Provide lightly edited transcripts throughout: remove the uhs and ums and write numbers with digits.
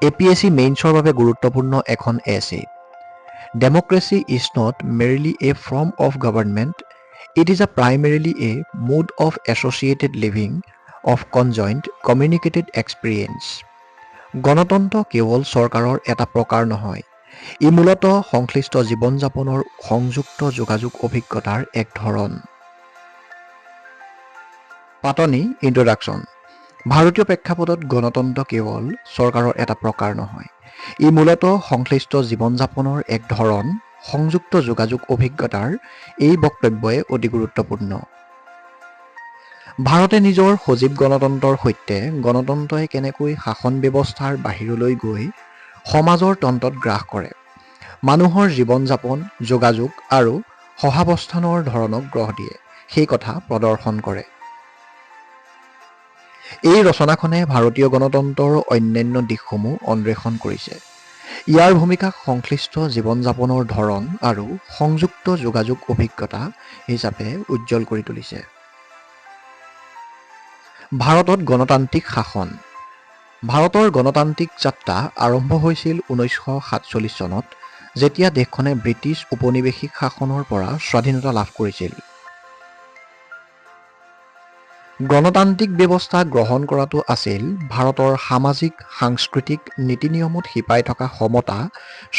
APSC মেইনছৰ বাবে গুৰুত্বপূৰ্ণ এখন এছে। Democracy is not merely a form of government, it is a primarily a mode of associated living, of conjoint communicated experience. গণতন্ত্ৰ কেৱল চৰকাৰৰ এটা প্ৰকাৰ নহয়, ই মূলতঃ সংশ্লিষ্ট জীৱন যাপনৰ সংযুক্ত যোগাযোগ অভিজ্ঞতাৰ এক ধৰণ। পাতনি ইন্ট্ৰডাকশ্যন। ভাৰতীয় প্ৰেক্ষাপটত গণতন্ত্ৰ কেৱল চৰকাৰৰ এটা প্ৰকাৰ নহয়, ই মূলতঃ সংশ্লিষ্ট জীৱন যাপনৰ এক ধৰণ সংযুক্ত যোগাযোগ অভিজ্ঞতাৰ এই বক্তব্যই অতি গুৰুত্বপূৰ্ণ। ভাৰতে নিজৰ সজীৱ গণতন্ত্ৰৰ সৈতে গণতন্ত্ৰই কেনেকৈ শাসন ব্যৱস্থাৰ বাহিৰলৈ গৈ সমাজৰ তন্ত্ৰত গ্ৰাস কৰে, মানুহৰ জীৱন যাপন, যোগাযোগ আৰু সহাৱস্থানৰ ধৰণক গঢ় দিয়ে, সেই কথা প্ৰদৰ্শন কৰে। এই ৰচনাখনে ভাৰতীয় গণতন্ত্ৰৰ অন্যান্য দিশসমূহ অন্বেষণ কৰিছে। ইয়াৰ ভূমিকাক সংশ্লিষ্ট জীৱন যাপনৰ ধৰণ আৰু সংযুক্ত যোগাযোগ অভিজ্ঞতা হিচাপে উজ্জ্বল কৰি তুলিছে। ভাৰতত গণতান্ত্ৰিক শাসন। ভাৰতৰ গণতান্ত্ৰিক যাত্ৰা আৰম্ভ হৈছিল 1947 চনত, যেতিয়া দেশখনে ব্ৰিটিছ উপনিৱেশিক শাসনৰ পৰা স্বাধীনতা লাভ কৰিছিল। গণতান্ত্ৰিক ব্যৱস্থা গ্ৰহণ কৰাটো আছিল ভাৰতৰ সামাজিক, সাংস্কৃতিক নীতি নিয়মত শিপাই থকা সমতা,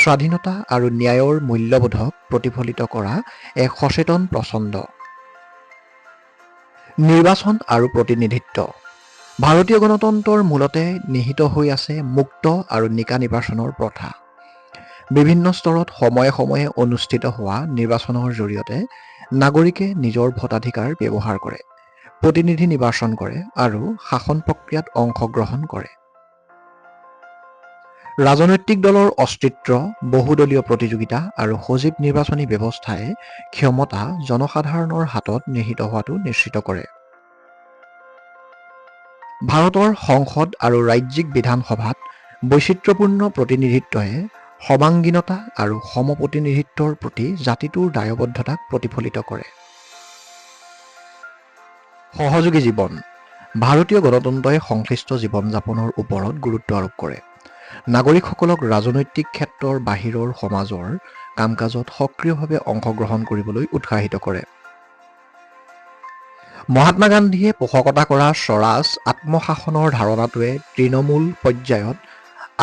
স্বাধীনতা আৰু ন্যায়ৰ মূল্যবোধক প্ৰতিফলিত কৰা এক সচেতন প্ৰচণ্ড। নিৰ্বাচন আৰু প্ৰতিনিধিত্ব। ভাৰতীয় গণতন্ত্ৰৰ মূলতে নিহিত হৈ আছে মুক্ত আৰু নিকা নিৰ্বাচনৰ প্ৰথা। বিভিন্ন স্তৰত সময়ে সময়ে অনুষ্ঠিত হোৱা নিৰ্বাচনৰ জৰিয়তে নাগৰিকে নিজৰ ভোটাধিকাৰ ব্যৱহাৰ কৰে, প্ৰতিনিধি নিৰ্বাচন কৰে আৰু শাসন প্ৰক্ৰিয়াত অংশগ্ৰহণ কৰে। ৰাজনৈতিক দলৰ অস্তিত্ব, বহুদলীয় প্ৰতিযোগিতা আৰু সজীৱ নিৰ্বাচনী ব্যৱস্থাই ক্ষমতা জনসাধাৰণৰ হাতত নিহিত হোৱাটো নিশ্চিত কৰে। ভাৰতৰ সংসদ আৰু ৰাজ্যিক বিধানসভাত বৈচিত্ৰ্যপূৰ্ণ প্ৰতিনিধিত্বই সৰ্বাংগীনতা আৰু সমপ্ৰতিনিধিত্বৰ প্ৰতি জাতিটোৰ দায়বদ্ধতাক প্ৰতিফলিত কৰে। সহযোগী জীৱন। ভাৰতীয় গণতন্ত্ৰই সংশ্লিষ্ট জীৱন যাপনৰ ওপৰত গুৰুত্ব আৰোপ কৰে। নাগৰিকসকলক ৰাজনৈতিক ক্ষেত্ৰৰ বাহিৰৰ সমাজৰ কাম-কাজত সক্ৰিয়ভাৱে অংশগ্ৰহণ কৰিবলৈ উৎসাহিত কৰে। মহাত্মা গান্ধীয়ে পোষকতা কৰা স্বৰাজ আত্মশাসনৰ ধাৰণাটোৱে তৃণমূল পৰ্যায়ত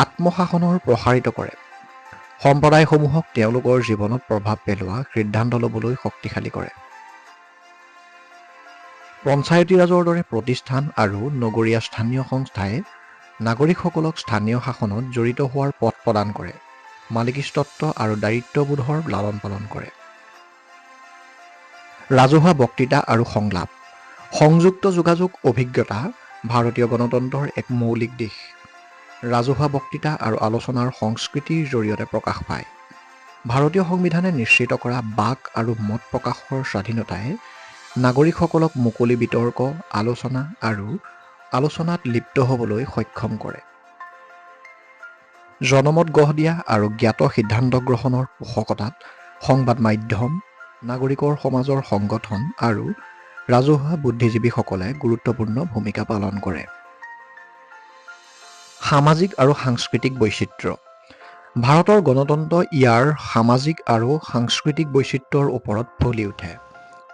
আত্মশাসনৰ প্ৰসাৰিত কৰে। সম্প্ৰদায়সমূহক তেওঁলোকৰ জীৱনত প্ৰভাৱ পেলোৱা সিদ্ধান্ত ল'বলৈ শক্তিশালী কৰে। পঞ্চায়তী ৰাজৰ দৰে প্ৰতিষ্ঠান আৰু নগৰীয়া স্থানীয় সংস্থাই নাগৰিকসকলক স্থানীয় শাসনত জড়িত হোৱাৰ পথ প্ৰদান কৰে, মালিকীস্বত্ব আৰু দায়িত্ববোধৰ লালন পালন কৰে। ৰাজহুৱা বক্তৃতা আৰু সংলাপ। সংযুক্ত যোগাযোগ অভিজ্ঞতা ভাৰতীয় গণতন্ত্ৰৰ এক মৌলিক দিশ। ৰাজহুৱা বক্তৃতা আৰু আলোচনাৰ সংস্কৃতিৰ জৰিয়তে প্ৰকাশ পায়। ভাৰতীয় সংবিধানে নিশ্চিত কৰা বাক আৰু মত প্ৰকাশৰ স্বাধীনতাই নাগৰিকসকলক মুকলি বিতৰ্ক, আলোচনা আৰু আলোচনাত লিপ্ত হ'বলৈ সক্ষম কৰে। জনমত গঢ় দিয়া আৰু জ্ঞাত সিদ্ধান্ত গ্ৰহণৰ পোষকতাত সংবাদ মাধ্যম, নাগৰিকৰ সমাজৰ সংগঠন আৰু ৰাজহুৱা বুদ্ধিজীৱীসকলে গুৰুত্বপূৰ্ণ ভূমিকা পালন কৰে। সামাজিক আৰু সাংস্কৃতিক বৈচিত্ৰ্য। ভাৰতৰ গণতন্ত্ৰ ইয়াৰ সামাজিক আৰু সাংস্কৃতিক বৈচিত্ৰ্যৰ ওপৰত ফলি উঠে,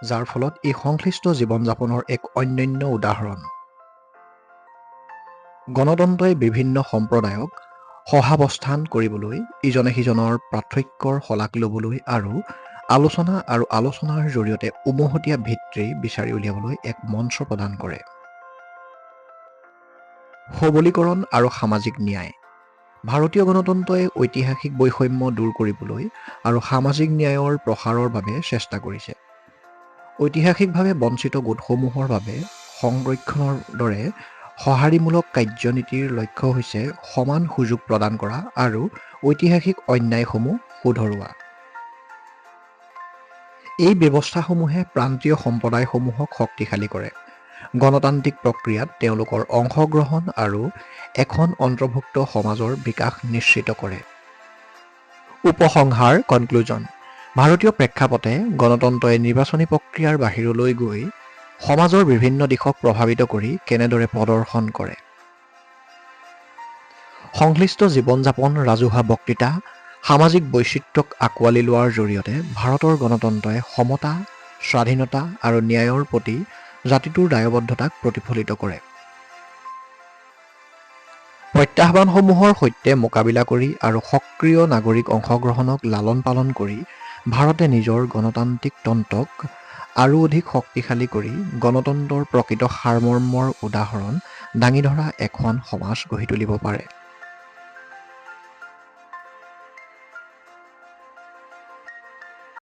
যাৰ ফলত ই সংশ্লিষ্ট জীৱন যাপনৰ এক অনন্য উদাহৰণ। গণতন্ত্ৰই বিভিন্ন সম্প্ৰদায়ক সহাৱস্থান কৰিবলৈ, ইজনে সিজনৰ পাৰ্থক্যৰ শলাগ ল'বলৈ আৰু আলোচনা আৰু আলোচনাৰ জৰিয়তে উমৈহতীয়া ভিত্তি বিচাৰি উলিয়াবলৈ এক মঞ্চ প্ৰদান কৰে। সবলীকৰণ আৰু সামাজিক ন্যায়। ভাৰতীয় গণতন্ত্ৰই ঐতিহাসিক বৈষম্য দূৰ কৰিবলৈ আৰু সামাজিক ন্যায়ৰ প্ৰসাৰৰ বাবে চেষ্টা কৰিছে। ঐতিহাসিকভাৱে বঞ্চিত গোটসমূহৰ বাবে সংৰক্ষণৰ দৰে সঁহাৰিমূলক কাৰ্যনীতিৰ লক্ষ্য হৈছে সমান সুযোগ প্ৰদান কৰা আৰু ঐতিহাসিক অন্যায়সমূহ শুধৰোৱা। এই ব্যৱস্থাসমূহে প্ৰান্তীয় সম্প্ৰদায়সমূহক শক্তিশালী কৰে, গণতান্ত্ৰিক প্ৰক্ৰিয়াত তেওঁলোকৰ অংশগ্ৰহণ আৰু এখন অন্তৰ্ভুক্ত সমাজৰ বিকাশ নিশ্চিত কৰে। উপসংহাৰ কনক্লুজন। ভাৰতীয় প্ৰেক্ষাপটে গণতন্ত্ৰই নিৰ্বাচনী প্ৰক্ৰিয়াৰ বাহিৰলৈ গৈ সমাজৰ বিভিন্ন দিশক প্ৰভাৱিত কৰি কেনেদৰে প্ৰদৰ্শন কৰে। সংশ্লিষ্ট জীৱন-যাপন, ৰাজহুৱা বক্তৃতা, সামাজিক বৈচিত্ৰ্যক আঁকোৱালি লোৱাৰ জৰিয়তে ভাৰতৰ গণতন্ত্ৰই সমতা, স্বাধীনতা আৰু ন্যায়ৰ প্ৰতি জাতিটোৰ দায়বদ্ধতাক প্ৰতিফলিত কৰে। প্ৰত্যাহ্বানসমূহৰ সৈতে মোকাবিলা কৰি আৰু সক্ৰিয় নাগৰিক অংশগ্ৰহণক লালন-পালন কৰি ভাৰতে নিজৰ গণতান্ত্ৰিক তন্ত্ৰক আৰু অধিক শক্তিশালী কৰি গণতন্ত্ৰৰ প্ৰকৃত সাৰমৰ্মৰ উদাহৰণ দাঙি ধৰা এখন সমাজ গঢ়ি তুলিব পাৰে।